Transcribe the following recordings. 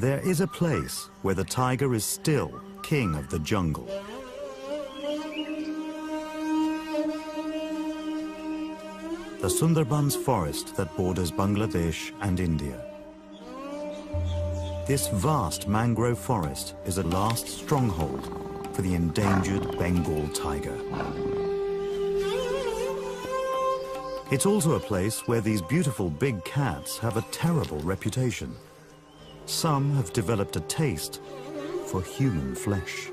There is a place where the tiger is still king of the jungle. The Sundarbans forest that borders Bangladesh and India. This vast mangrove forest is a last stronghold for the endangered Bengal tiger. It's also a place where these beautiful big cats have a terrible reputation. Some have developed a taste for human flesh.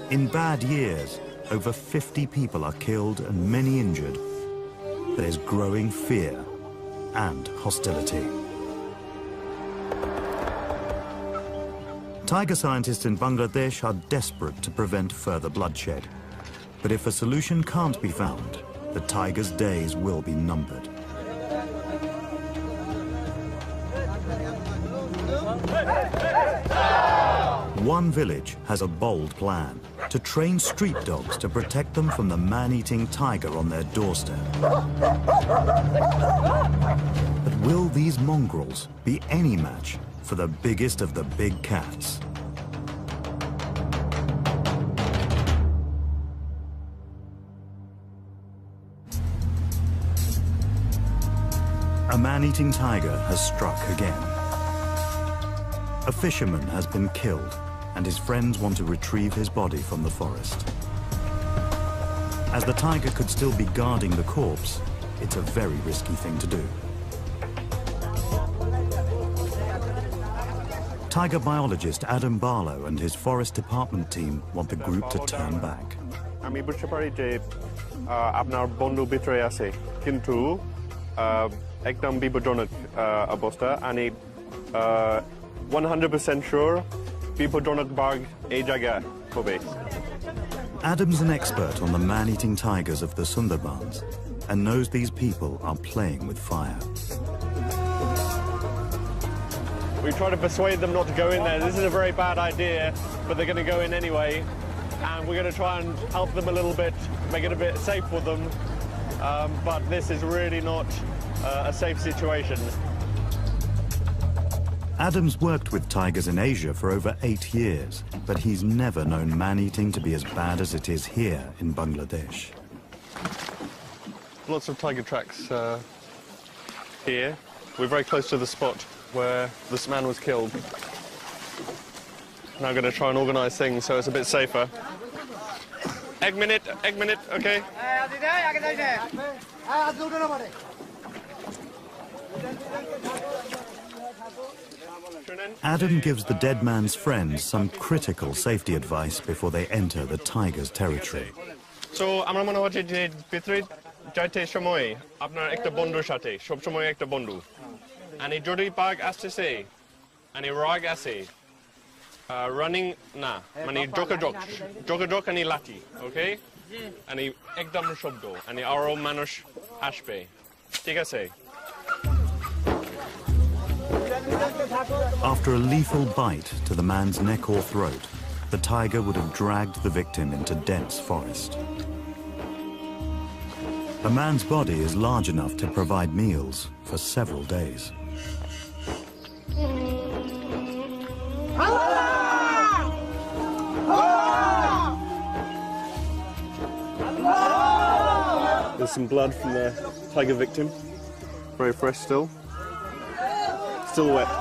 In bad years, over 50 people are killed and many injured. There's growing fear and hostility. Tiger scientists in Bangladesh are desperate to prevent further bloodshed. But if a solution can't be found, the tiger's days will be numbered. One village has a bold plan: to train street dogs to protect them from the man-eating tiger on their doorstep. But will these mongrels be any match for the biggest of the big cats? A man-eating tiger has struck again. A fisherman has been killed, and his friends want to retrieve his body from the forest. As the tiger could still be guarding the corpse, it's a very risky thing to do. Tiger biologist Adam Barlow and his forest department team want the group to turn back. আমি বুঝতে পারি যে আপনার বন্ধু ভিতরে আছে কিন্তু একদম বিপজ্জনক অবস্থা আমি 100% sure বিপজ্জনক বাঘ এই জায়গায় হবে. Adam's an expert on the man-eating tigers of the Sundarbans and knows these people are playing with fire. We try to persuade them not to go in there. This is a very bad idea, but they're going to go in anyway. And we're going to try and help them a little bit, make it a bit safe for them. But this is really not a safe situation. Adam's worked with tigers in Asia for over 8 years, but he's never known man-eating to be as bad as it is here in Bangladesh. Lots of tiger tracks here. We're very close to the spot where this man was killed. Now I'm going to try and organise things so it's a bit safer. Egg minute, okay? Adam gives the dead man's friends some critical safety advice before they enter the tiger's territory. So, আমরা মনে হচ্ছে যে ভিতরে যাইতে সময় আপনার একটা বন্ধুর সাথে সব সময় একটা বন্ধু and যদি বাঘ আসতেছে and রাগ আছে running না মানে যোগাযোগ and লাঠি okay and একদম শব্দ and আরো মানুষ আসবে ঠিক আছে. After a lethal bite to the man's neck or throat, the tiger would have dragged the victim into dense forest. A man's body is large enough to provide meals for several days. There's some blood from the tiger victim. Very fresh still. Still wet.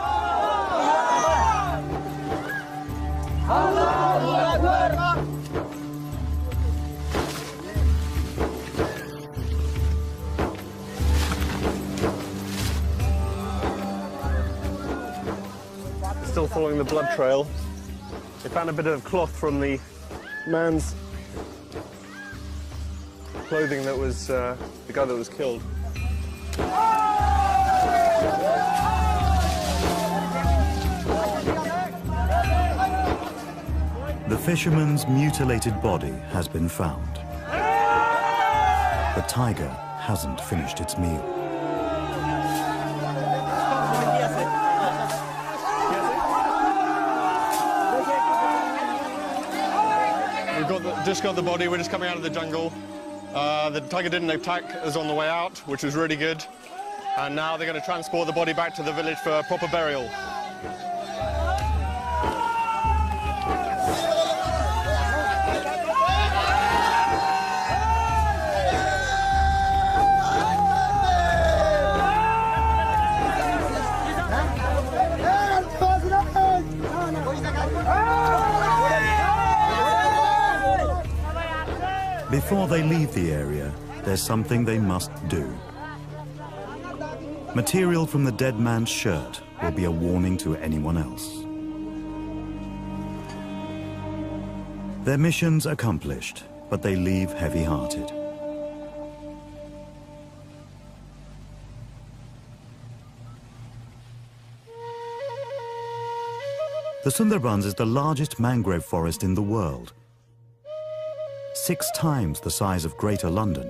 Still following the blood trail. They found a bit of cloth from the man's clothing that was the guy that was killed. The fisherman's mutilated body has been found. The tiger hasn't finished its meal. Just got the body, we're just coming out of the jungle. The tiger didn't attack us on the way out, which was really good. And now they're going to transport the body back to the village for proper burial. Before they leave the area, there's something they must do. Material from the dead man's shirt will be a warning to anyone else. Their mission's accomplished, but they leave heavy-hearted. The Sundarbans is the largest mangrove forest in the world. 6 times the size of Greater London.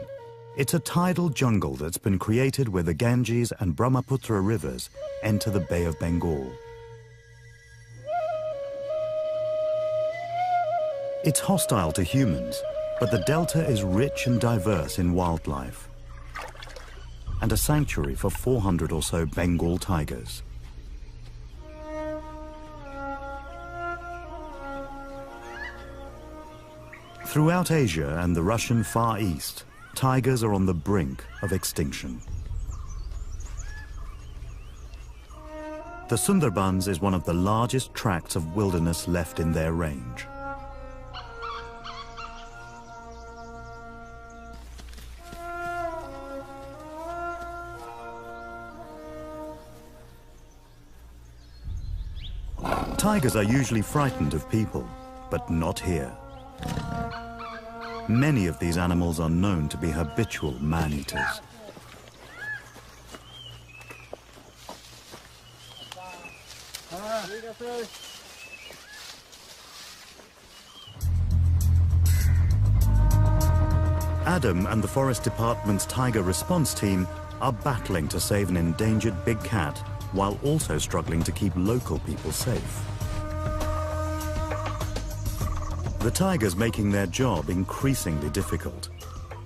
It's a tidal jungle that's been created where the Ganges and Brahmaputra rivers enter the Bay of Bengal. It's hostile to humans, but the delta is rich and diverse in wildlife, and a sanctuary for 400 or so Bengal tigers. Throughout Asia and the Russian Far East, tigers are on the brink of extinction. The Sundarbans is one of the largest tracts of wilderness left in their range. Tigers are usually frightened of people, but not here. Many of these animals are known to be habitual man-eaters. Adam and the Forest Department's Tiger Response Team are battling to save an endangered big cat while also struggling to keep local people safe. The tiger's making their job increasingly difficult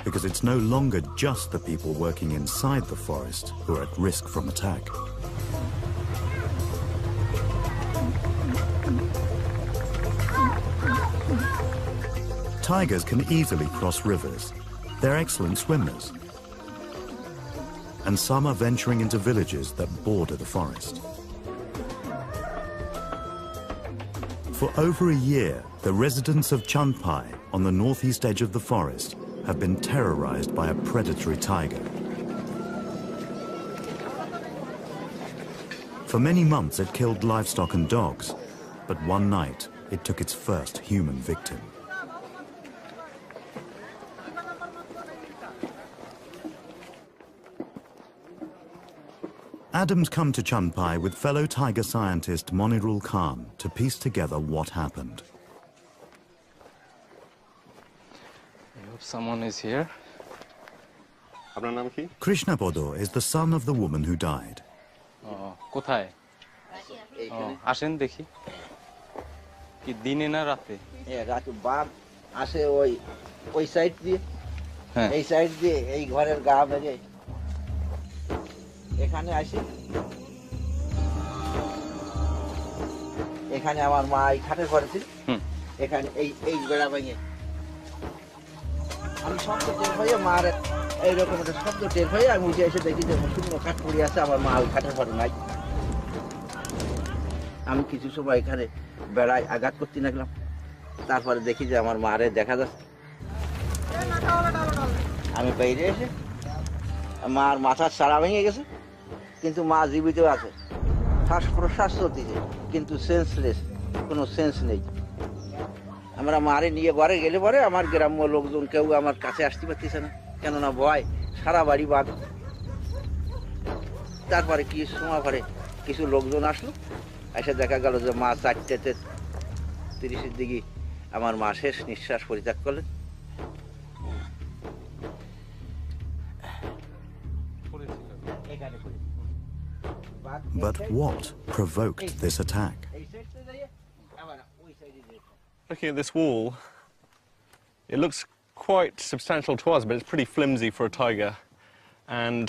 because it's no longer just the people working inside the forest who are at risk from attack. Tigers can easily cross rivers. They're excellent swimmers. And some are venturing into villages that border the forest. For over a year, the residents of Chandpai on the northeast edge of the forest have been terrorized by a predatory tiger. For many months it killed livestock and dogs, but one night it took its first human victim. Adam's come to Chandpai with fellow tiger scientist Monirul Khan to piece together what happened. I hope someone is here. Krishna Bodo is the son of the woman who died. কোথায়? আসেন দেখি। কি দিনে না রাতে? রাতে বাঘ আসে ওই সাইড দিয়ে। হ্যাঁ। এই সাইড দিয়ে এই ঘরের গা বেজে এখানে আসি। এখানে আমার মা এই খাটে করেছিল। এখানে এই বেড়া ভেঙে আমি শব্দ টের হয়ে মার এইরকম একটা শব্দ টের হয়ে আমি উঠে এসে দেখি যে শুকনো কাঠ পড়ে আছে, আমার মা ওই খাটের ঘরে নাই। আমি কিছু সময় এখানে বেড়ায় আঘাত করতে লাগলাম, তারপরে দেখি যে আমার মারে দেখা যাচ্ছে। আমি বাইরে এসে মার মাথার চারা ভেঙে গেছে, কিন্তু মা জীবিত আছে, শ্বাস প্রশ্বাস চলতেছে, কিন্তু সেন্সলেস, কোনো সেন্স নেই। আমরা মারে নিয়ে ঘরে গেলে পরে আমার গ্রাম্য লোকজন কেউ আমার কাছে আসতে পারতেছে না, কেননা ভয়, সারা বাড়ি বাঘ। তারপরে কিছু সময় পরে কিছু লোকজন আসলো, এসে দেখা গেল যে মা 4:30 দিকে আমার মা শেষ নিঃশ্বাস পরিত্যাগ করলেন। But what provoked this attack? Looking at this wall, it looks quite substantial to us, but it's pretty flimsy for a tiger. And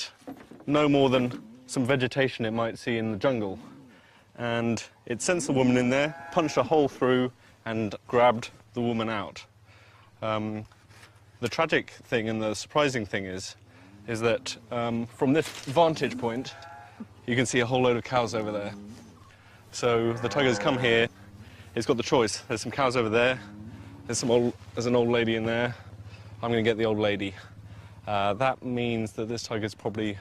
no more than some vegetation it might see in the jungle. And it sensed the woman in there, punched a hole through, and grabbed the woman out. The tragic thing and the surprising thing is that from this vantage point, you can see a whole load of cows over there. So the tiger's come here, it's got the choice. There's some cows over there, there's an old lady in there. I'm going to get the old lady. That means that this tiger's probably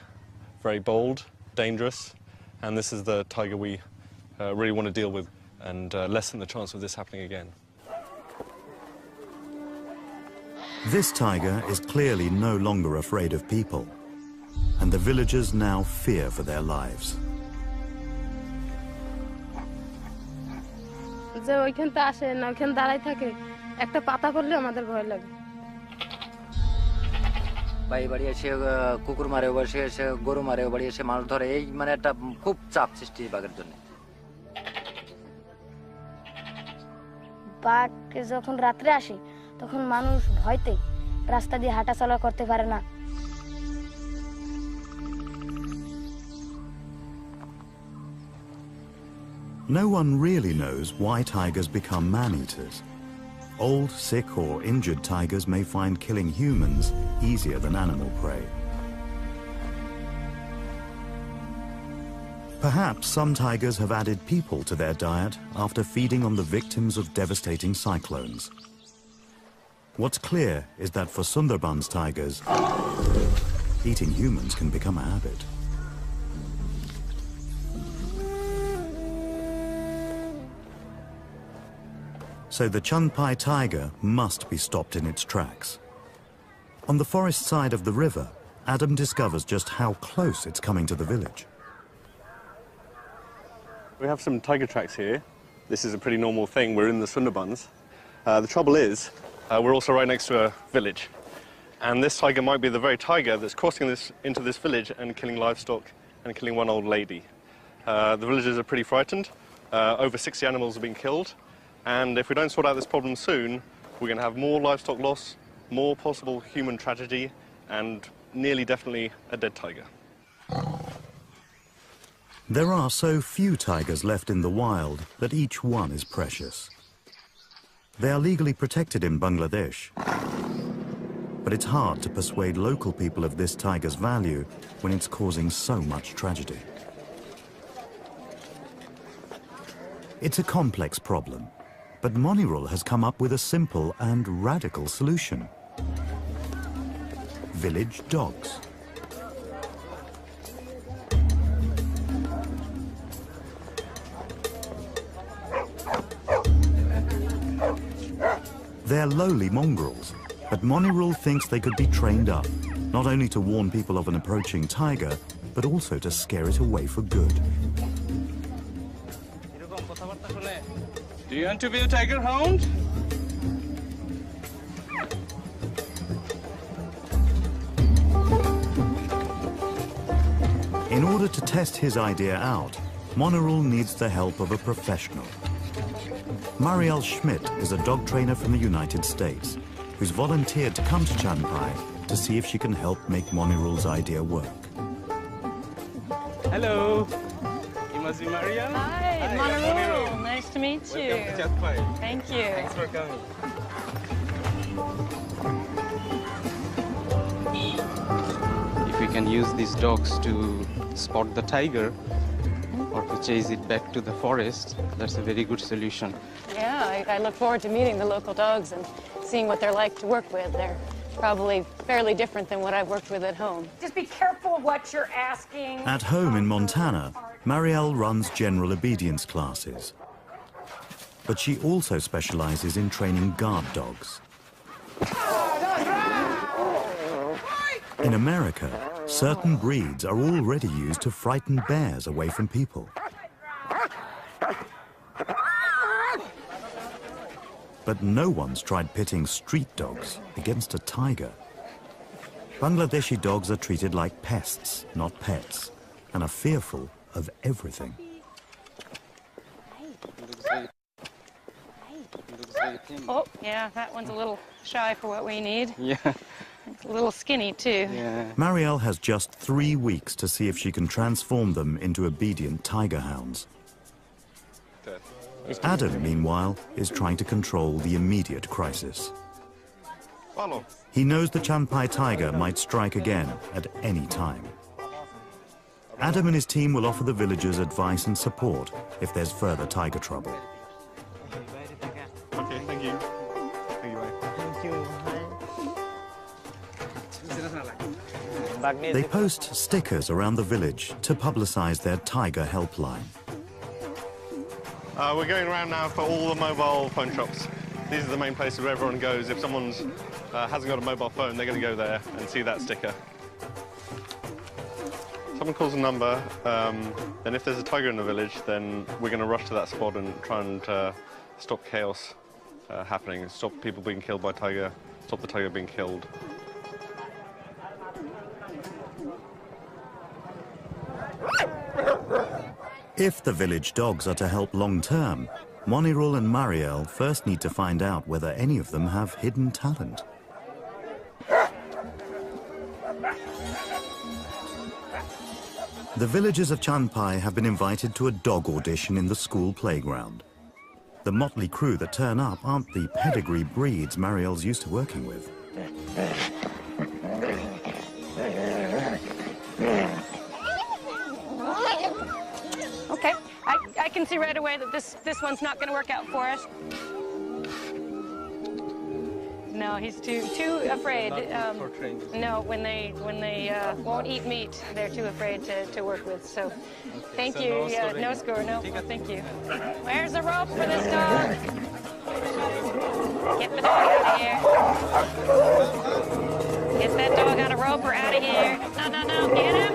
very bold, dangerous, and this is the tiger we really want to deal with and lessen the chance of this happening again. This tiger is clearly no longer afraid of people, and the villagers now fear for their lives. বাড়ি বাড়ি এসে কুকুর মারে বসে এসে গরু মারে বাড়ি এসে মাছ ধরে এই মানে একটা খুব চাপ সৃষ্টি বাঘের জন্য বাঘ যখন রাতে আসে তখন মানুষ ভয়তে রাস্তা দিয়ে হাঁটাচলা করতে পারে না No one really knows why tigers become man-eaters. Old, sick or injured tigers may find killing humans easier than animal prey. Perhaps some tigers have added people to their diet after feeding on the victims of devastating cyclones. What's clear is that for Sundarban's tigers, eating humans can become a habit. So the Changpai tiger must be stopped in its tracks. On the forest side of the river, Adam discovers just how close it's coming to the village. We have some tiger tracks here. This is a pretty normal thing. We're in the Sundarbans. The trouble is, we're also right next to a village. And this tiger might be the very tiger that's crossing into this village and killing livestock and killing one old lady. The villagers are pretty frightened. Over 60 animals have been killed. And if we don't sort out this problem soon, we're going to have more livestock loss, more possible human tragedy, and nearly definitely a dead tiger. There are so few tigers left in the wild that each one is precious. They are legally protected in Bangladesh, but it's hard to persuade local people of this tiger's value when it's causing so much tragedy. It's a complex problem. But Monirul has come up with a simple and radical solution. Village dogs. They're lowly mongrels, but Monirul thinks they could be trained up, not only to warn people of an approaching tiger, but also to scare it away for good. Do you want to be a tiger hound? In order to test his idea out, Monirul needs the help of a professional. Marielle Schmidt is a dog trainer from the United States who's volunteered to come to Chanpai to see if she can help make Monirul's idea work. Hello. Marielle? Hi, Monirul. Nice to meet you. Welcome to Chanpai. Thank you. Thanks for coming. If we can use these dogs to spot the tiger or to chase it back to the forest, that's a very good solution. Yeah, I look forward to meeting the local dogs and seeing what they're like to work with. They're probably fairly different than what I've worked with at home. Just be careful what you're asking. At home in Montana, Marielle runs general obedience classes. But she also specializes in training guard dogs. In America, certain breeds are already used to frighten bears away from people. But no one's tried pitting street dogs against a tiger. Bangladeshi dogs are treated like pests, not pets, and are fearful of everything. Oh, yeah, that one's a little shy for what we need. Yeah. A little skinny, too. Yeah. Marielle has just 3 weeks to see if she can transform them into obedient tiger hounds. Adam, meanwhile, is trying to control the immediate crisis. Follow. He knows the Chanpai tiger might strike again at any time. Adam and his team will offer the villagers advice and support if there's further tiger trouble. Okay, thank you. They post stickers around the village to publicize their tiger helpline. We're going around now for all the mobile phone shops. These are the main places where everyone goes. If someone's hasn't got a mobile phone, they're going to go there and see that sticker. Someone calls a number, and if there's a tiger in the village, then we're going to rush to that spot and try and stop chaos happening, stop people being killed by tiger, stop the tiger being killed. If the village dogs are to help long-term, Monirul and Marielle first need to find out whether any of them have hidden talent. The villagers of Chanpai have been invited to a dog audition in the school playground. The motley crew that turn up aren't the pedigree breeds Marielle's used to working with. Okay, I can see right away that this one's not going to work out for us. No, he's too afraid. No, when they won't eat meat, they're too afraid to work with. So, thank you. No Yeah, score, no score. No, thank you. Where's the rope for this dog? Get the dog out of here. Get that dog on a rope or out of here. No, no, no. Get him.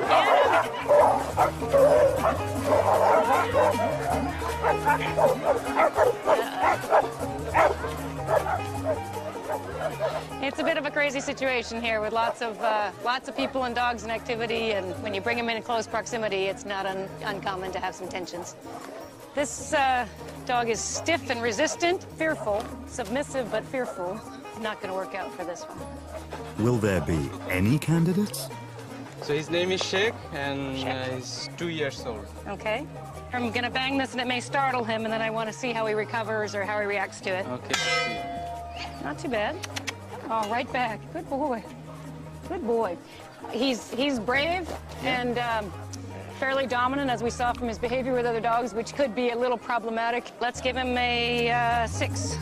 It's a bit of a crazy situation here with lots of people and dogs and activity, and when you bring them in close proximity, it's not uncommon to have some tensions. This dog is stiff and resistant, fearful, submissive but fearful. Not going to work out for this one. Will there be any candidates? So his name is Sheikh, and he's 2 years old. Okay. I'm going to bang this, and it may startle him, and then I want to see how he recovers or how he reacts to it. Okay. Not too bad. Oh, right back. Good boy. Good boy. He's brave and fairly dominant, as we saw from his behavior with other dogs, which could be a little problematic. Let's give him a 6.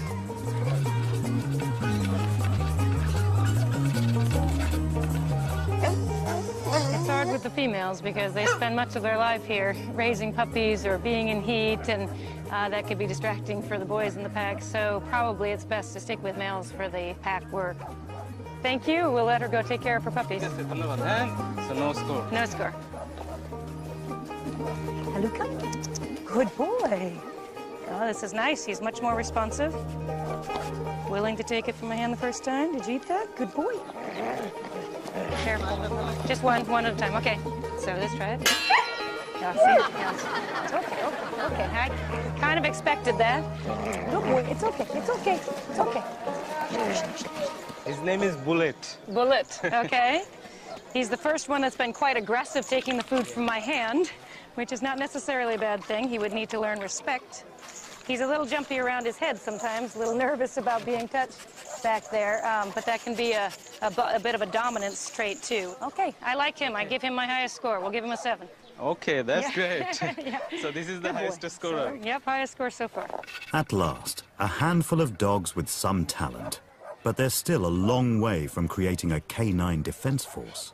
It's hard with the females because they spend much of their life here raising puppies or being in heat, and that could be distracting for the boys in the pack. So probably it's best to stick with males for the pack work. Thank you. We'll let her go take care of her puppies. So no score. No score. Haluka. Good boy. Oh, this is nice. He's much more responsive. Willing to take it from my hand the first time. Did you eat that? Good boy. Careful. Just one at a time. Okay. So let's try it. Yeah, see? Yes. It's okay. Okay. I kind of expected that. Good boy. It's okay. It's okay. It's okay. His name is Bullet. Bullet. Okay. He's the first one that's been quite aggressive taking the food from my hand, which is not necessarily a bad thing. He would need to learn respect. He's a little jumpy around his head sometimes, a little nervous about being touched back there, but that can be a bit of a dominance trait, too. Okay, I like him. I give him my highest score. We'll give him a 7. Okay, that's Yeah. great. Yeah. So this is the Good boy. highest scorer. So, yep, highest score so far. At last, a handful of dogs with some talent. But they're still a long way from creating a canine defense force.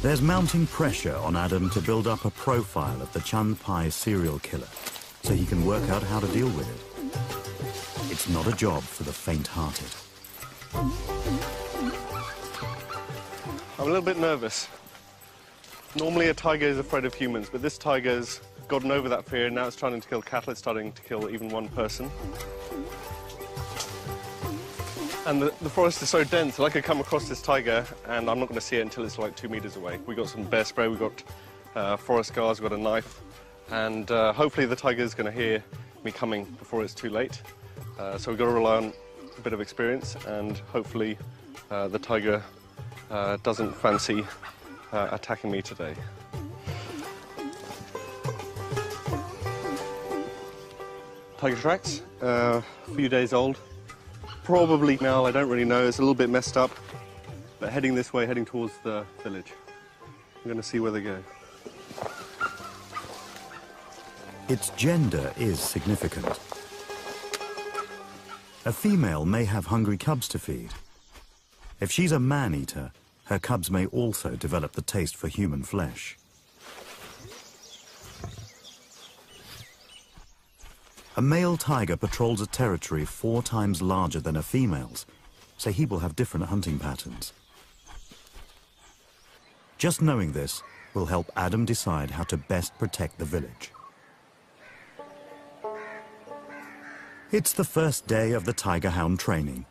There's mounting pressure on Adam to build up a profile of the Chanpai serial killer, so he can work out how to deal with it. It's not a job for the faint-hearted. I'm a little bit nervous. Normally a tiger is afraid of humans, but this tiger's gotten over that fear, and now it's trying to kill cattle. It's starting to kill even one person. And the forest is so dense that I could come across this tiger and I'm not going to see it until it's like 2 meters away. We got some bear spray, we got forest guards, we got a knife, and hopefully the tiger is going to hear me coming before it's too late. So we've got to rely on a bit of experience, and hopefully the tiger doesn't fancy attacking me today. Tiger tracks, a few days old. Probably now, I don't really know, it's a little bit messed up, but heading this way, heading towards the village. I'm going to see where they go. Its gender is significant. A female may have hungry cubs to feed. If she's a man-eater, her cubs may also develop the taste for human flesh. A male tiger patrols a territory 4 times larger than a female's, so he will have different hunting patterns. Just knowing this will help Adam decide how to best protect the village. It's the first day of the tiger hound training.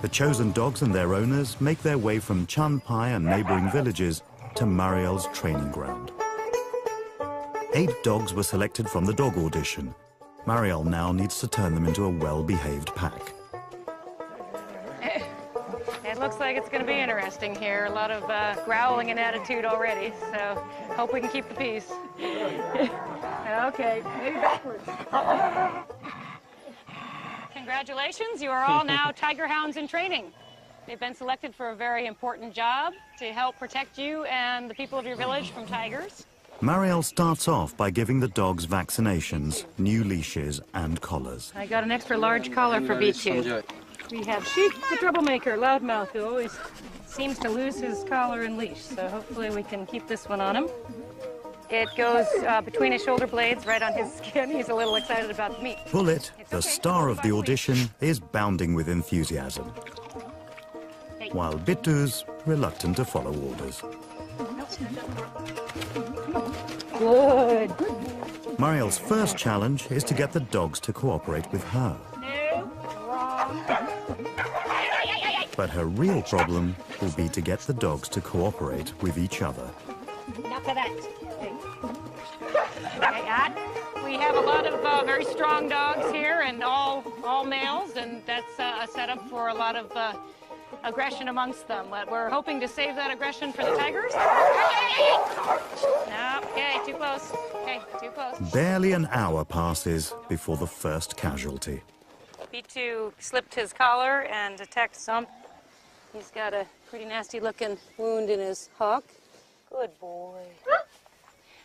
The chosen dogs and their owners make their way from Chanpai and neighboring villages to Mariel's training ground. 8 dogs were selected from the dog audition. Mariel now needs to turn them into a well-behaved pack. It looks like it's going to be interesting here. A lot of growling and attitude already, so hope we can keep the peace. Okay, maybe backwards. Congratulations, you are all now tiger hounds in training. They've been selected for a very important job to help protect you and the people of your village from tigers. Mariel starts off by giving the dogs vaccinations, new leashes and collars. I got an extra large collar for B2. We have Sheik, the troublemaker, loudmouth, who always seems to lose his collar and leash, so hopefully we can keep this one on him. It goes between his shoulder blades, right on his skin. He's a little excited about the meat. Bullet, the star of the audition, is bounding with enthusiasm, while Bitu's reluctant to follow orders. Good. Mariel's first challenge is to get the dogs to cooperate with her. No, wrong. But her real problem will be to get the dogs to cooperate with each other. Enough of that. Okay, we have a lot of very strong dogs here, and all males, and that's a setup for a lot of aggression amongst them. But we're hoping to save that aggression for the tigers. No, okay, too close. Okay, too close. Barely an hour passes before the first casualty. B2 slipped his collar and attacked some. He's got a pretty nasty looking wound in his hock. Good boy.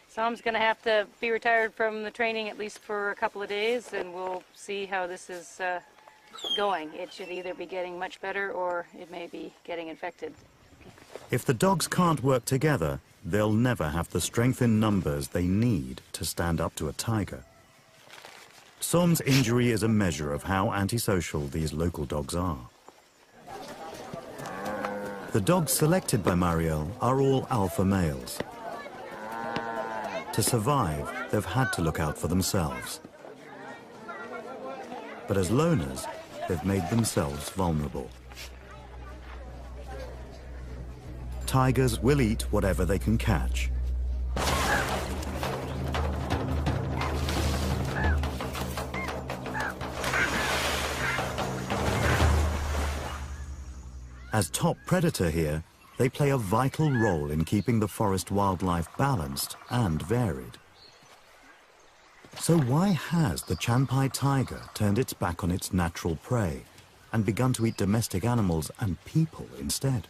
Sam's going to have to be retired from the training at least for a couple of days, and we'll see how this is going. It should either be getting much better or it may be getting infected. If the dogs can't work together, they'll never have the strength in numbers they need to stand up to a tiger. Som's injury is a measure of how antisocial these local dogs are. The dogs selected by Mariel are all alpha males. To survive, they've had to look out for themselves. But as loners, they've made themselves vulnerable. Tigers will eat whatever they can catch. As top predator here, they play a vital role in keeping the forest wildlife balanced and varied. So why has the Chanpai tiger turned its back on its natural prey and begun to eat domestic animals and people instead?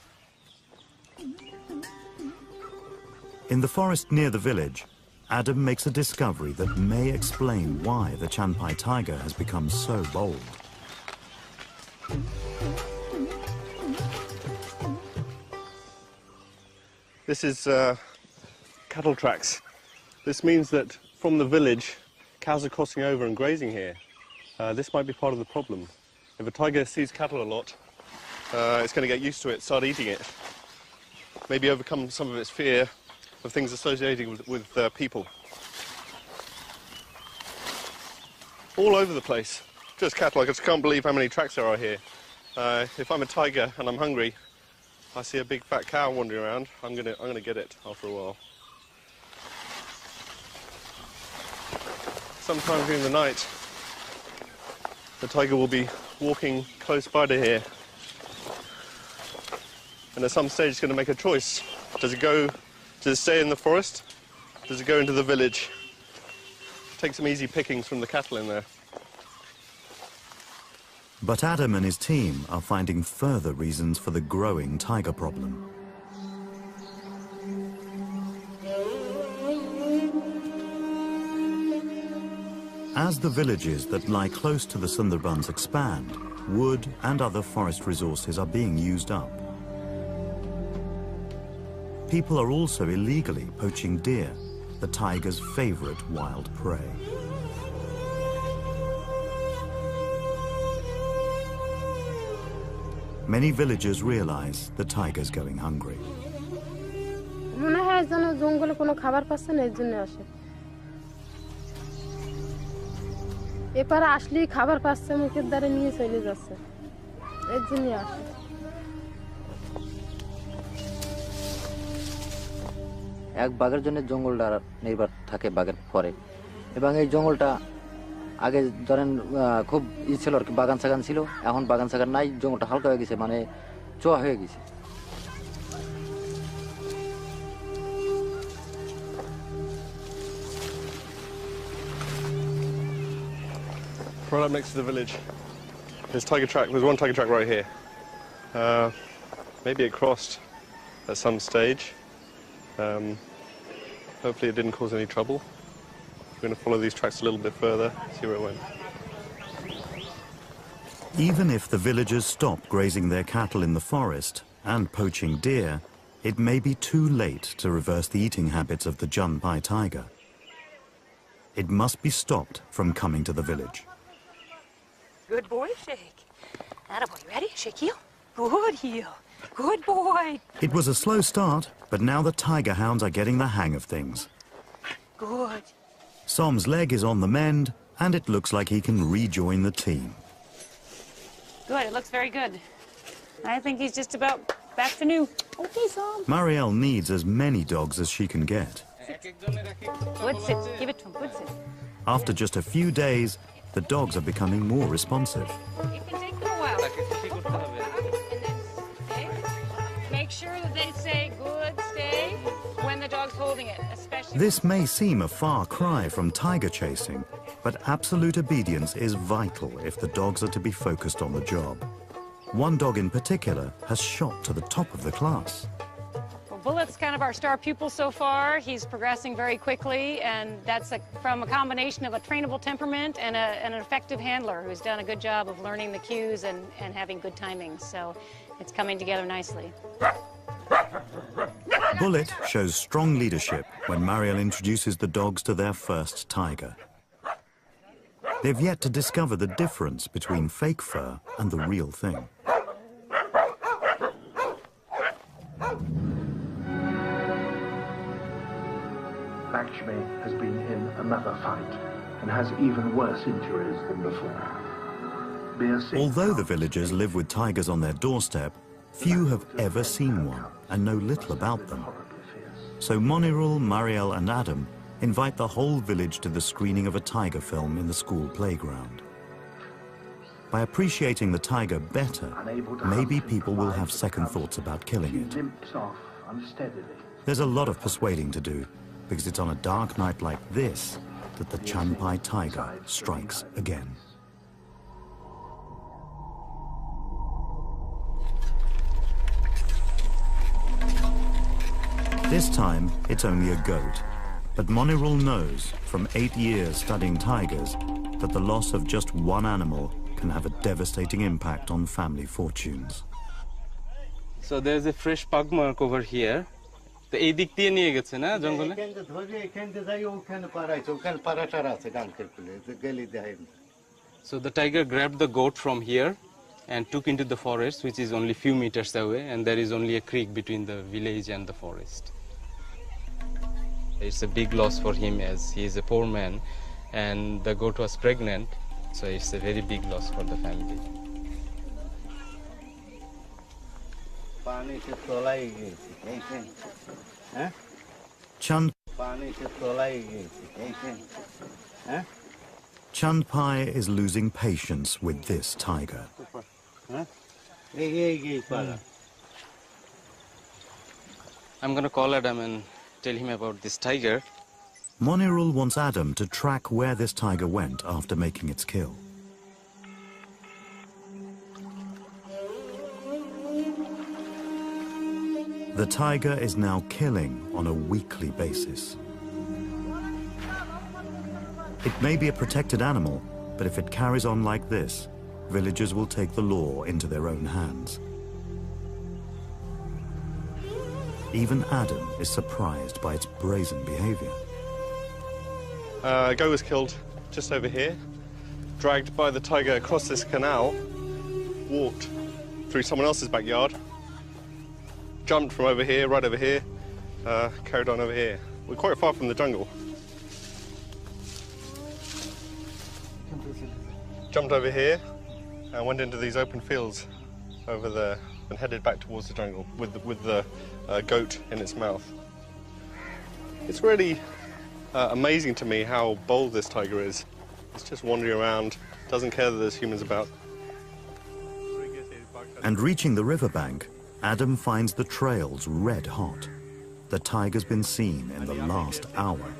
In the forest near the village, Adam makes a discovery that may explain why the Chanpai tiger has become so bold. This is cattle tracks. This means that from the village, cows are crossing over and grazing here. This might be part of the problem. If a tiger sees cattle a lot, it's going to get used to it, start eating it. Maybe overcome some of its fear of things associated with people. All over the place. Just cattle. I just can't believe how many tracks there are here. If I'm a tiger and I'm hungry, I see a big fat cow wandering around, I'm gonna get it after a while. sometime during the night, the tiger will be walking close by to here. And at some stage it's going to make a choice. Does it stay in the forest? Does it go into the village? Take some easy pickings from the cattle in there. But Adam and his team are finding further reasons for the growing tiger problem. As the villages that lie close to the Sundarbans expand, wood and other forest resources are being used up. People are also illegally poaching deer, the tiger's favorite wild prey. Many villagers realize the tiger's going hungry. এপারে আসলেই খাবার পাচ্ছে মুখের দ্বারে নিয়ে চলে যাচ্ছে এর জন্য আসে এক বাঘের জন্য জঙ্গলটা নির্ভর থাকে বাঘের পরে এবং এই জঙ্গলটা আগে ধরেন খুব ছিল আর কি বাগান সাগান ছিল এখন বাগান সাগান নাই জঙ্গলটা হালকা হয়ে গেছে মানে চোয়া হয়ে গেছে Right up next to the village, there's one tiger track right here. Maybe it crossed at some stage. Hopefully it didn't cause any trouble. We're going to follow these tracks a little bit further, see where it went. Even if the villagers stop grazing their cattle in the forest and poaching deer, it may be too late to reverse the eating habits of the Junpai tiger. It must be stopped from coming to the village. Good boy, shake. Attaboy, you ready? Shake heel. Good heel. Good boy. It was a slow start, but now the tiger hounds are getting the hang of things. Good. Som's leg is on the mend, and it looks like he can rejoin the team. Good, it looks very good. I think he's just about back to new. Okay, Som. Marielle needs as many dogs as she can get. Good sit. Give it to him. Good sit. After just a few days, the dogs are becoming more responsive. It can take them a while. Make sure that they say good, stay, when the dog's holding it, especially... This may seem a far cry from tiger chasing, but absolute obedience is vital if the dogs are to be focused on the job. One dog in particular has shot to the top of the class. Well, Bullet's kind of our star pupil so far. He's progressing very quickly, and that's from a combination of a trainable temperament and an effective handler who's done a good job of learning the cues and having good timing. So it's coming together nicely. Bullet shows strong leadership when Marielle introduces the dogs to their first tiger. They've yet to discover the difference between fake fur and the real thing. Lakshmi has been in another fight and has even worse injuries than before. Although the villagers live with tigers on their doorstep, few have ever seen one and know little about them. So Monirul, Marielle and Adam invite the whole village to the screening of a tiger film in the school playground. By appreciating the tiger better, maybe people will have second thoughts about killing it. There's a lot of persuading to do, because it's on a dark night like this that the Junpai tiger strikes again. This time, it's only a goat. But Monirul knows, from 8 years studying tigers, that the loss of just one animal can have a devastating impact on family fortunes. So there's a fresh pug mark over here. তো এই দিক দিয়ে নিয়ে গেছে না জঙ্গলে So the tiger grabbed the goat from here and took into the forest, which is only few meters away, and there is only a creek between the village and the forest. It's a big loss for him as he is a poor man and the goat was pregnant, so it's a very big loss for the family. Chandpai is losing patience with this tiger. I'm going to call Adam and tell him about this tiger. Monirul wants Adam to track where this tiger went after making its kill. The tiger is now killing on a weekly basis. It may be a protected animal, but if it carries on like this, villagers will take the law into their own hands. Even Adam is surprised by its brazen behavior. A goat was killed just over here, dragged by the tiger across this canal, walked through someone else's backyard, jumped from over here, right over here, carried on over here. We're quite far from the jungle. Jumped over here and went into these open fields over there and headed back towards the jungle with the goat in its mouth. It's really amazing to me how bold this tiger is. It's just wandering around, doesn't care that there's humans about. And reaching the riverbank, Adam finds the trails red hot. The tiger's been seen in the last hour.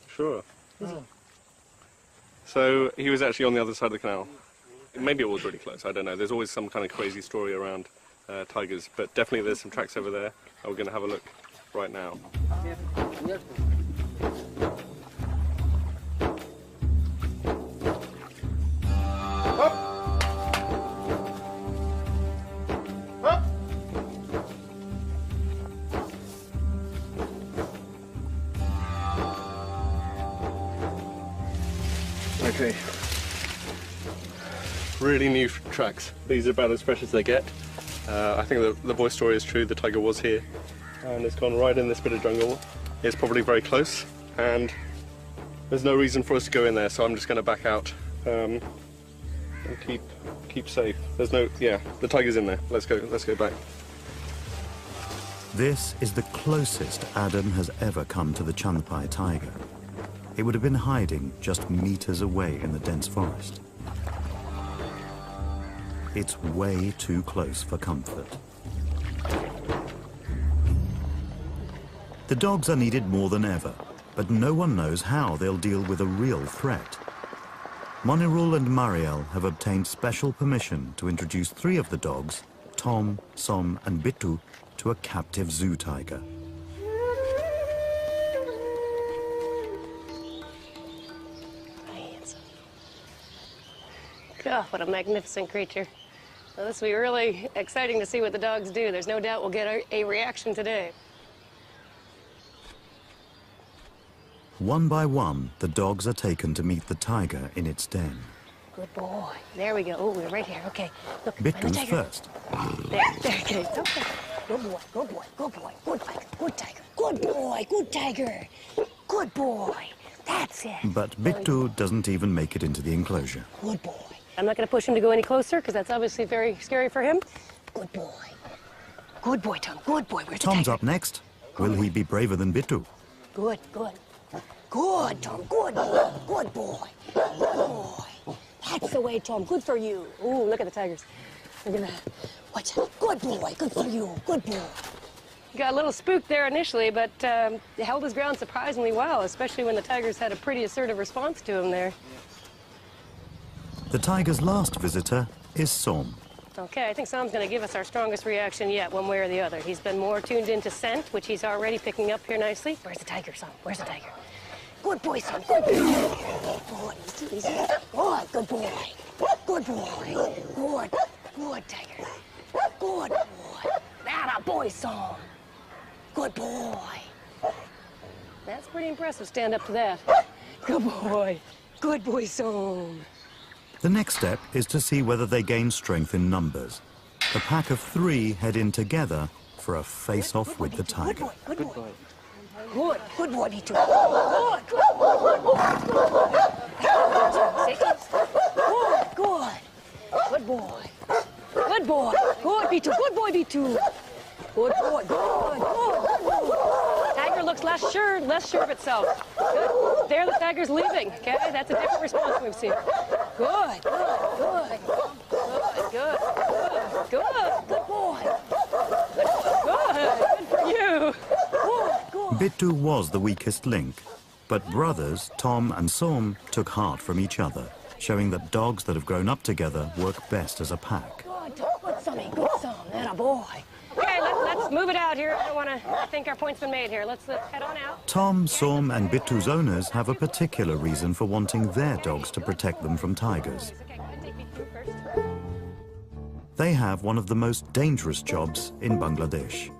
Sure. So he was actually on the other side of the canal. Maybe it was really close, I don't know. There's always some kind of crazy story around tigers, but definitely there's some tracks over there, and we're going to have a look right now. Okay. Really new tracks. These are about as fresh as they get. I think the voice story is true. The tiger was here, and it's gone right in this bit of jungle. It's probably very close, and there's no reason for us to go in there. So I'm just going to back out and keep safe. There's no, yeah, the tiger's in there. Let's go back. This is the closest Adam has ever come to the Chandpai tiger. It would have been hiding just meters away in the dense forest. It's way too close for comfort. The dogs are needed more than ever, but no one knows how they'll deal with a real threat. Monirul and Mariel have obtained special permission to introduce 3 of the dogs, Tom, Som and Bittu, to a captive zoo tiger. God, what a magnificent creature. Well, this will be really exciting to see what the dogs do. There's no doubt we'll get a reaction today. One by one, the dogs are taken to meet the tiger in its den. Good boy. There we go. Oh, we're right here. Okay. Look, Bittu's first. There, okay. Okay. Good boy, good boy, good boy, good tiger, good tiger, good boy, good tiger, good boy. That's it. But Bittu doesn't even make it into the enclosure. Good boy. I'm not going to push him to go any closer because that's obviously very scary for him. Good boy. Good boy, Tom. Good boy. Where's the tiger? Tom's up next. Will he be braver than Bittu? Good, good. Good, Tom. Good boy. Good boy. Good boy. That's the way, Tom. Good for you. Ooh, look at the tigers. We're going to watch out. Good boy. Good for you. Good boy. He got a little spooked there initially, but held his ground surprisingly well, especially when the tigers had a pretty assertive response to him there. The tiger's last visitor is Som. Okay, I think Som's going to give us our strongest reaction yet, one way or the other. He's been more tuned into scent, which he's already picking up here nicely. Where's the tiger, Som? Where's the tiger? Good boy, Som. Good boy. Good. Good. Good boy. Good boy. Good. Good, tiger. Good boy. That a boy, Som. Good boy. That's pretty impressive. Stand up to that. Good boy. Good boy, Som. The next step is to see whether they gain strength in numbers. The pack of 3 head in together for a face-off with the tiger. Good boy. Good boy, me too. Good. boy. Good boy. Good, B2. Good boy, B2. Good boy. Good boy. Tiger looks less sure of itself. Good. There, the tiger's leaving. Okay, that's a different response we've seen. Good. Good. Good. Good. Good. Good. Good boy. Good. Good for you. Good. Bittu was the weakest link, but brothers Tom and Som took heart from each other, showing that dogs that have grown up together work best as a pack. Good, Sonny. Good, son. That a boy. Okay, let's move it out here. I don't want to think our point's been made here. Let's head on out. Tom, Som and Bittu's owners have a particular reason for wanting their dogs to protect them from tigers. They have one of the most dangerous jobs in Bangladesh.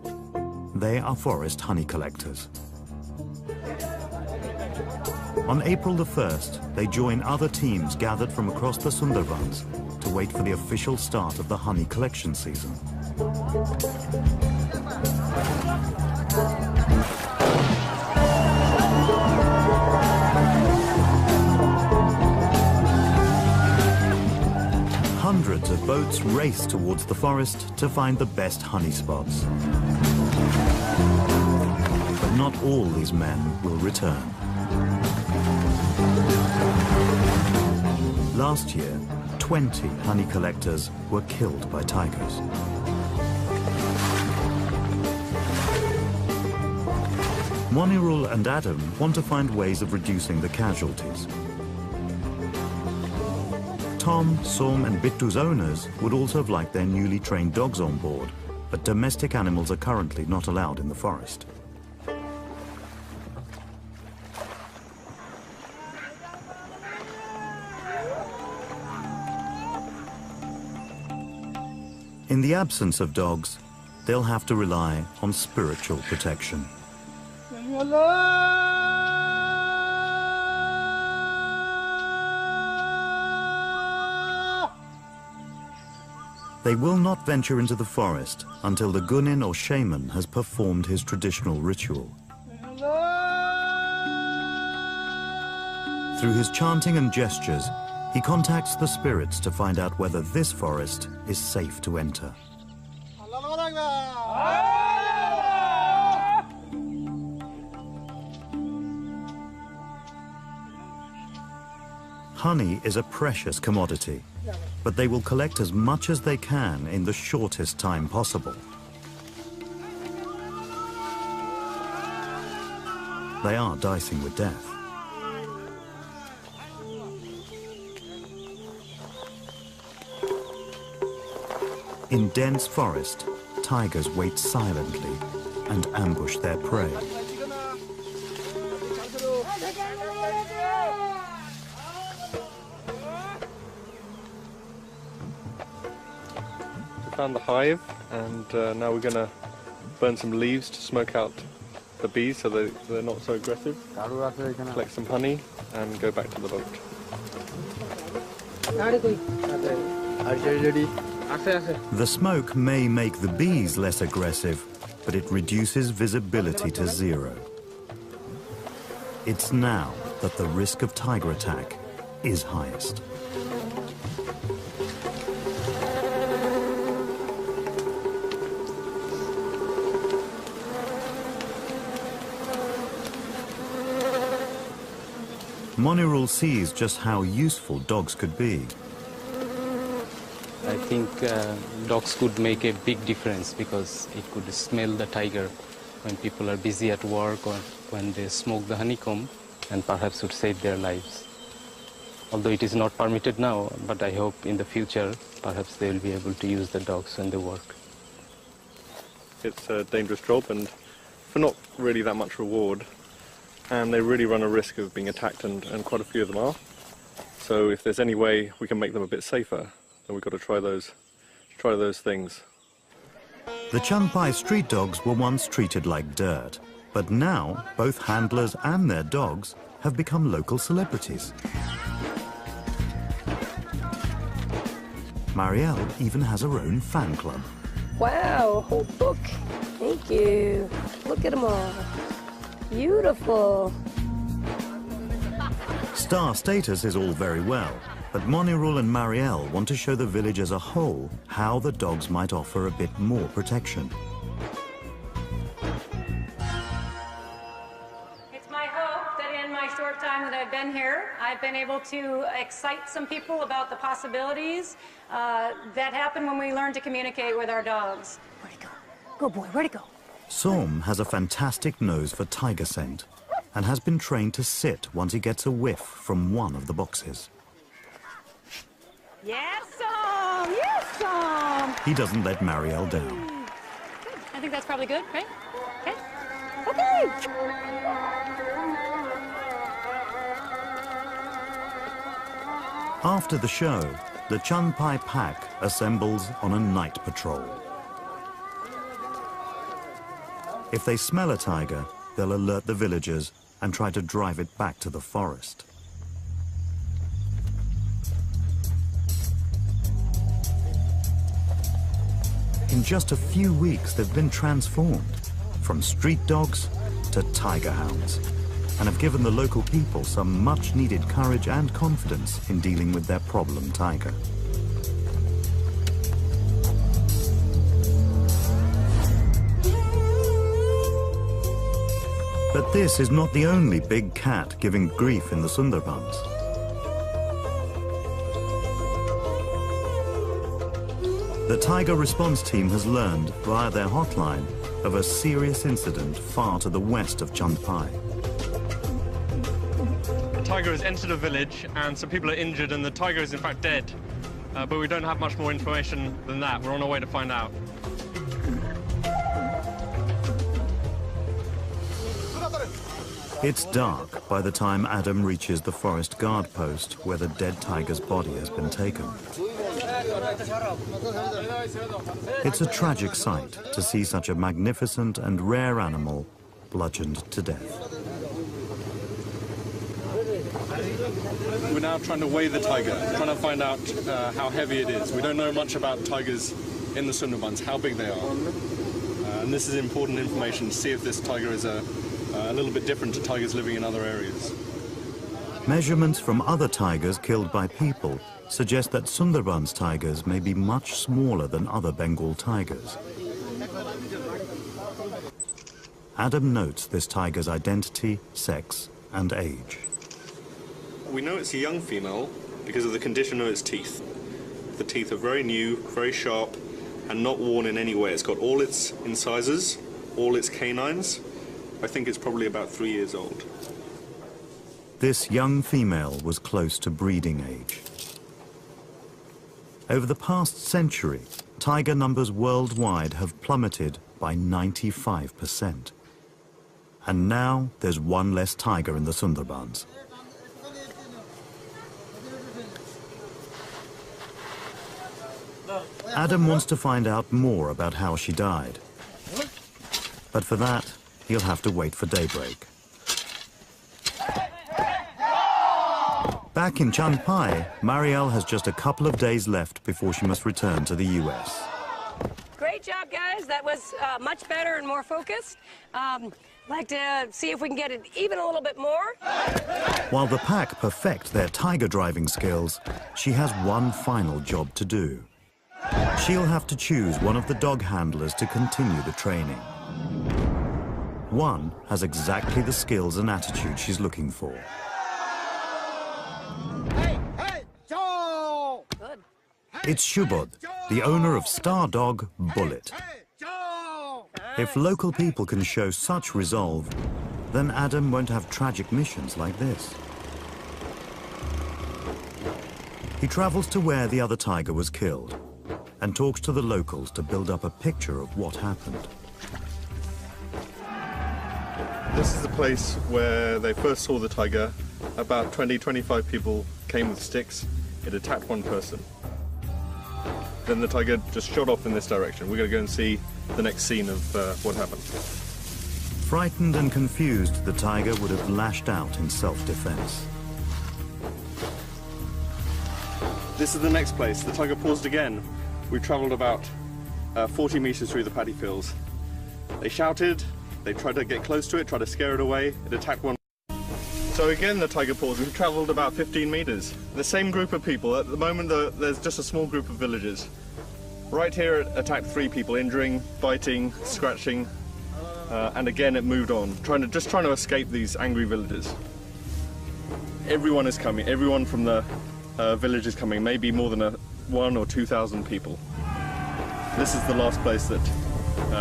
They are forest honey collectors. On April the 1st, they join other teams gathered from across the Sundarbans to wait for the official start of the honey collection season. Hundreds of boats race towards the forest to find the best honey spots. But not all these men will return. Last year, 20 honey collectors were killed by tigers. Monirul and Adam want to find ways of reducing the casualties. Tom, Som and Bittu's owners would also have liked their newly trained dogs on board, but domestic animals are currently not allowed in the forest. In the absence of dogs, they'll have to rely on spiritual protection. They will not venture into the forest until the Gunin or shaman has performed his traditional ritual. Through his chanting and gestures, he contacts the spirits to find out whether this forest is safe to enter. Honey is a precious commodity, but they will collect as much as they can in the shortest time possible. They are dicing with death. In dense forest, tigers wait silently and ambush their prey. We found the hive, and now we're going to burn some leaves to smoke out the bees so they're not so aggressive. Collect some honey and go back to the boat. The smoke may make the bees less aggressive, but it reduces visibility to zero. It's now that the risk of tiger attack is highest. Monirul sees just how useful dogs could be. I think dogs could make a big difference because it could smell the tiger when people are busy at work or when they smoke the honeycomb, and perhaps would save their lives. Although it is not permitted now, but I hope in the future perhaps they will be able to use the dogs when they work. It's a dangerous job and for not really that much reward, and they really run a risk of being attacked, and quite a few of them are. So if there's any way we can make them a bit safer, then we've got to try those things. The Chanpai street dogs were once treated like dirt, but now both handlers and their dogs have become local celebrities. Marielle even has her own fan club. Wow, a whole book. Thank you. Look at them all. Beautiful. Star status is all very well, But Monirul and Marielle want to show the village as a whole how the dogs might offer a bit more protection. It's my hope that in my short time that I've been here, I've been able to excite some people about the possibilities that happen when we learn to communicate with our dogs. Where'd he go? Go, boy, where'd he go? Som has a fantastic nose for tiger scent and has been trained to sit once he gets a whiff from one of the boxes. Yes, Som! Yes, Som! He doesn't let Marielle down. Good. I think that's probably good, right? Okay. Okay! After the show, the Chunpai pack assembles on a night patrol. If they smell a tiger, they'll alert the villagers and try to drive it back to the forest. In just a few weeks, they've been transformed from street dogs to tiger hounds and have given the local people some much-needed courage and confidence in dealing with their problem tiger. But this is not the only big cat giving grief in the Sundarbans. The Tiger Response Team has learned via their hotline of a serious incident far to the west of Chunpai. A tiger has entered a village and some people are injured and the tiger is in fact dead. But we don't have much more information than that. We're on our way to find out. It's dark by the time Adam reaches the forest guard post where the dead tiger's body has been taken. It's a tragic sight to see such a magnificent and rare animal bludgeoned to death. We're now trying to weigh the tiger, trying to find out how heavy it is. We don't know much about tigers in the Sundarbans, how big they are. And this is important information to see if this tiger is a little bit different to tigers living in other areas. Measurements from other tigers killed by people suggest that Sundarbans tigers may be much smaller than other Bengal tigers. Adam notes this tiger's identity, sex, and age. We know it's a young female because of the condition of its teeth. The teeth are very new, very sharp, and not worn in any way. It's got all its incisors, all its canines. I think it's probably about 3 years old. This young female was close to breeding age. Over the past century, tiger numbers worldwide have plummeted by 95%. And now there's one less tiger in the Sundarbans. Adam wants to find out more about how she died. But for that, he'll have to wait for daybreak. Back in Chunpai, Marielle has just a couple of days left before she must return to the US. Great job, guys. That was much better and more focused. Like to see if we can get it even a little bit more. While the pack perfect their tiger driving skills, she has one final job to do. She'll have to choose one of the dog handlers to continue the training. One has exactly the skills and attitude she's looking for. Good. It's Shubod, the owner of star dog Bullet. If local people can show such resolve, then Adam won't have tragic missions like this. He travels to where the other tiger was killed and talks to the locals to build up a picture of what happened. This is the place where they first saw the tiger. About 20-25 people came with sticks. It attacked one person. Then the tiger just shot off in this direction. We're going to go and see the next scene of what happened. Frightened and confused, the tiger would have lashed out in self-defense. This is the next place. The tiger paused again. We traveled about 40 meters through the paddy fields. They shouted, they tried to get close to it, tried to scare it away. It attacked one. So again, the tiger paws, we've travelled about 15 metres. The same group of people. At the moment, there's just a small group of villagers. Right here, it attacked 3 people, injuring, biting, scratching, and again, it moved on, just trying to escape these angry villagers. Everyone is coming. Everyone from the village is coming. Maybe more than 1,000 or 2,000 people. This is the last place that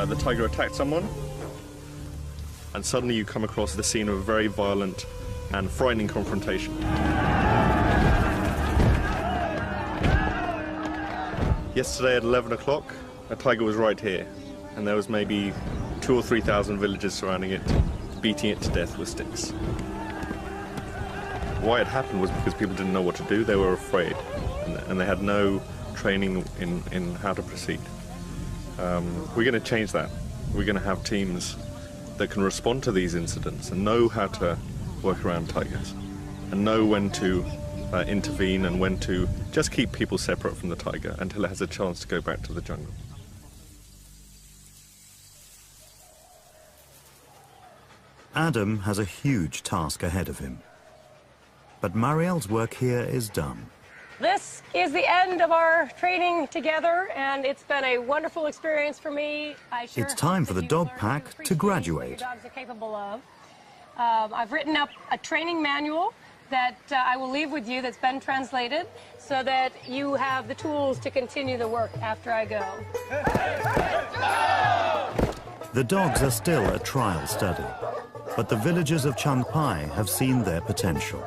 the tiger attacked someone, and suddenly you come across the scene of a very violent and frightening confrontation. Yesterday at 11 o'clock, a tiger was right here, and there was maybe 2,000 or 3,000 villagers surrounding it, beating it to death with sticks. Why it happened was because people didn't know what to do. They were afraid, and they had no training in how to proceed. We're going to change that. We're going to have teams that can respond to these incidents and know how to work around tigers and know when to intervene and when to just keep people separate from the tiger until it has a chance to go back to the jungle. Adam has a huge task ahead of him. But Marielle's work here is done. This is the end of our training together, and it's been a wonderful experience for me. It's time for the dog pack to graduate. Dogs are capable of. I've written up a training manual that I will leave with you that's been translated so that you have the tools to continue the work after I go. The dogs are still a trial study, but the villagers of Changpai have seen their potential.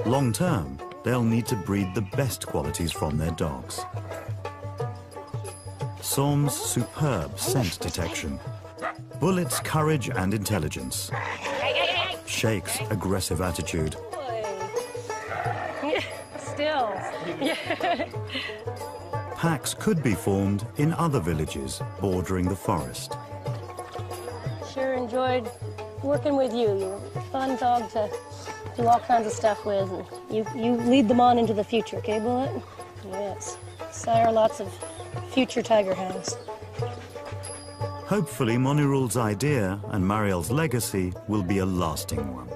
Long term, they'll need to breed the best qualities from their dogs. Som's superb scent detection, Bullet's courage and intelligence, Shake's aggressive attitude, Still. packs could be formed in other villages bordering the forest. Sure enjoyed working with you. You're a fun dog to do all kinds of stuff with, and you lead them on into the future, okay, Bullet? Yes. Sire lots of future tiger hounds. Hopefully, Monirul's idea and Marielle's legacy will be a lasting one.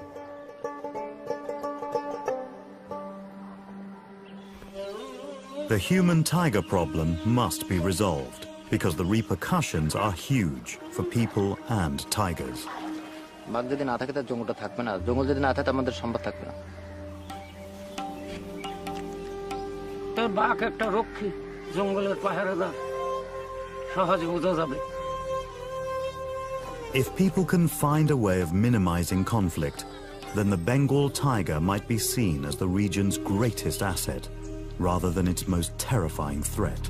The human-tiger problem must be resolved because the repercussions are huge for people and tigers. বাঘ যদি না থাকে তার জঙ্গলটা থাকবে না, জঙ্গল যদি না থাকে আমাদের সম্পদ থাকবে না। বাঘ একটা রক্ষী, জঙ্গলের পাহারাদার, সহজে বোঝা যাবে। If people can find a way of minimizing conflict, then the Bengal tiger might be seen as the region's greatest asset, rather than its most terrifying threat.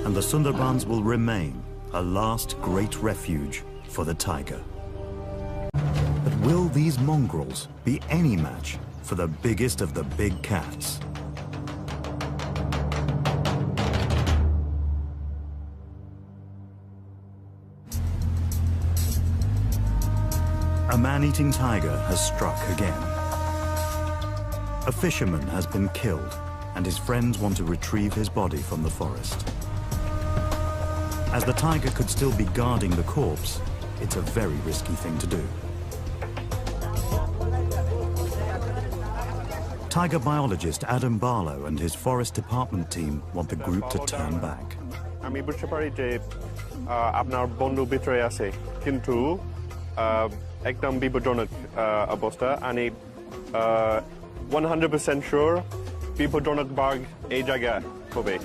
And the Sundarbans will remain a last great refuge for the tiger. But will these mongrels be any match for the biggest of the big cats? A man-eating tiger has struck again. A fisherman has been killed, and his friends want to retrieve his body from the forest. As the tiger could still be guarding the corpse, it's a very risky thing to do. Tiger biologist Adam Barlow and his forest department team want the group to turn back. আমি বুঝতে পারি যে আপনার বন্ধু ভিতরে আছে, কিন্তু একদম বিপজ্জনক অবস্থা। আমি 100% sure বিপজ্জনক বাঘ এই জায়গায় হবে।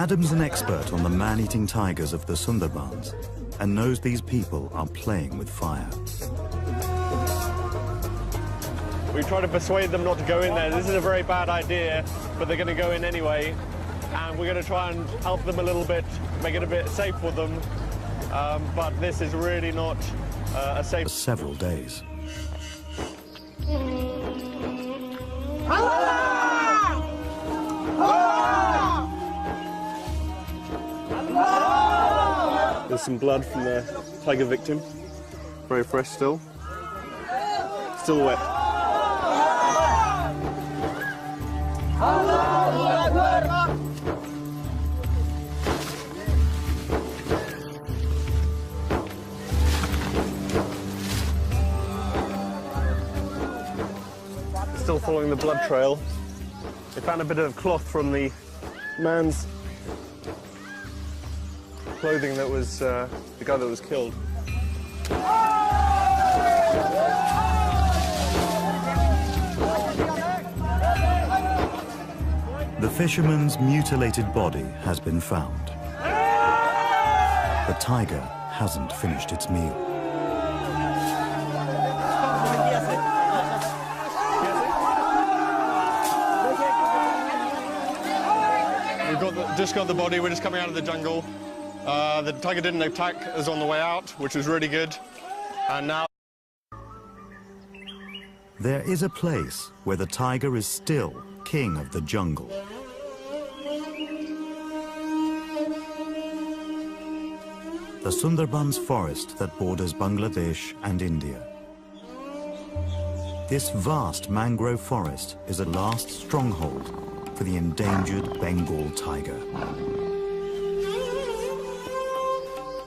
Adam's an expert on the man-eating tigers of the Sundarbans and knows these people are playing with fire. We try to persuade them not to go in there. This is a very bad idea, but they're going to go in anyway. And we're going to try and help them a little bit, make it a bit safe for them. But this is really not a safe... For several days. There's some blood from the tiger victim. Very fresh still. Still wet. still following the blood trail. They found a bit of cloth from the man's clothing that was the guy that was killed. The fisherman's mutilated body has been found. The tiger hasn't finished its meal. Just got the body, we're just coming out of the jungle. The tiger didn't attack us on the way out, which was really good. And now... There is a place where the tiger is still king of the jungle. The Sundarbans forest that borders Bangladesh and India. This vast mangrove forest is a last stronghold for the endangered Bengal tiger.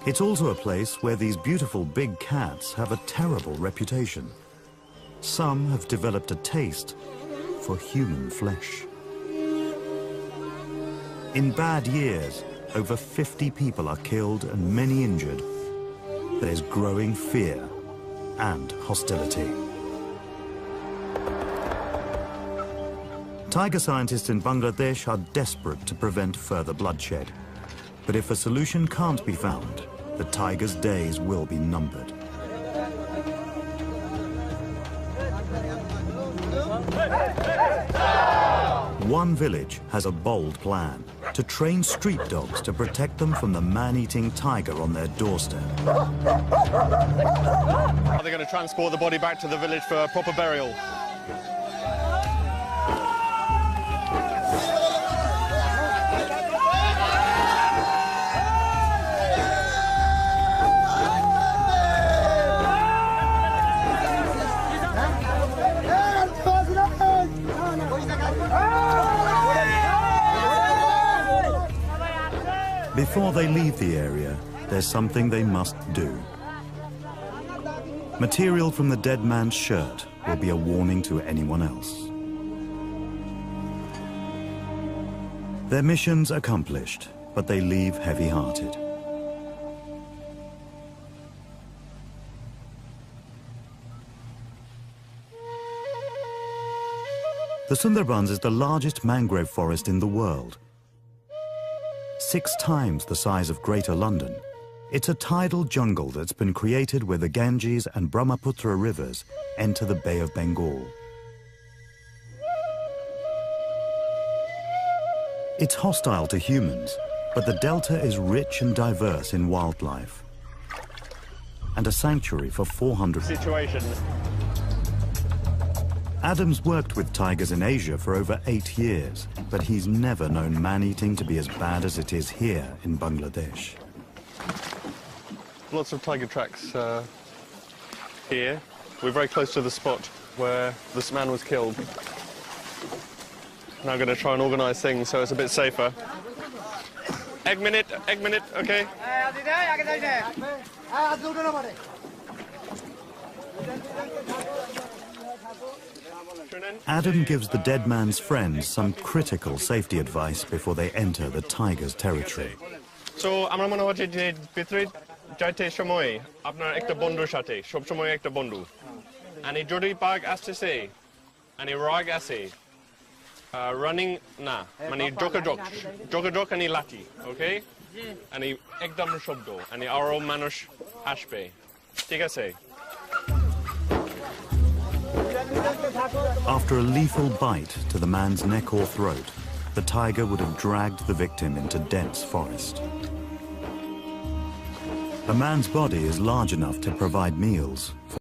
It's also a place where these beautiful big cats have a terrible reputation. Some have developed a taste for human flesh. In bad years, over 50 people are killed and many injured. There's growing fear and hostility. Tiger scientists in Bangladesh are desperate to prevent further bloodshed. But if a solution can't be found, the tiger's days will be numbered. One village has a bold plan: to train street dogs to protect them from the man-eating tiger on their doorstep. Are they going to transport the body back to the village for proper burial? Before they leave the area, there's something they must do. Material from the dead man's shirt will be a warning to anyone else. Their mission's accomplished, but they leave heavy-hearted. The Sundarbans is the largest mangrove forest in the world. 6 times the size of Greater London. It's a tidal jungle that's been created where the Ganges and Brahmaputra rivers enter the Bay of Bengal. It's hostile to humans, but the delta is rich and diverse in wildlife, and a sanctuary for 400... Situation. Adam's worked with tigers in Asia for over 8 years, but he's never known man-eating to be as bad as it is here in Bangladesh. Lots of tiger tracks here. We're very close to the spot where this man was killed. Now I'm going to try and organise things so it's a bit safer. Egg minute, okay? Adam gives the dead man's friends some critical safety advice before they enter the tiger's territory. So, আমরা মনে হচ্ছে যে ভিতরে যাইতে সময় আপনার একটা বন্ধুর সাথে সব সময় একটা বন্ধু। आणि যদি পাগ আসতেছে, आणि রাগ আছে, running না, মানে যোগাযোগ आणि লাঠি, okay? आणि একদম শব্দ, आणि আরো মানুষ আসবে, ঠিক আছে? After a lethal bite to the man's neck or throat, the tiger would have dragged the victim into dense forest. The man's body is large enough to provide meals